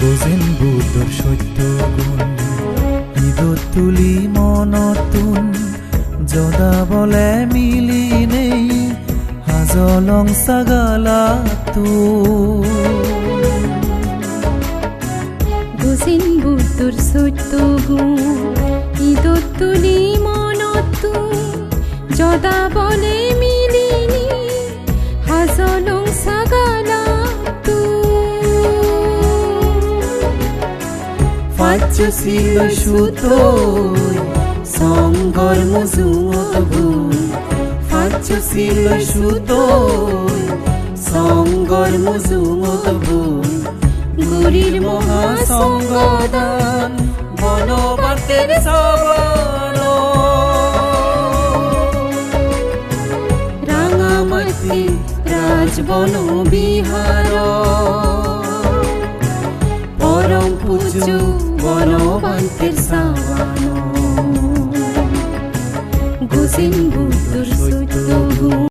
গোজেন বুদ্ধৰ সত্য গুণ ঈদত তুলি মনতুন জদাবলে মিলি নেই হাজলং সাগালাতু গোজেন বুদ্ধৰ সত্য গুণ ঈদত তুলি মনতুন জদাবলে মিলি নেই হাজলং সাগালাতু ছিল সুতোই সঙ্গর মজুমগুন ছিল সুতোই সঙ্গর মজুমগুন গুরির মহাসঙ্গদান বনবাতের সাবান রাঙামাটি রাজবন বিহার পরম পূজ্য বনবান্তের সাবান গোজেন বুদ্ধর সত্য গুণ।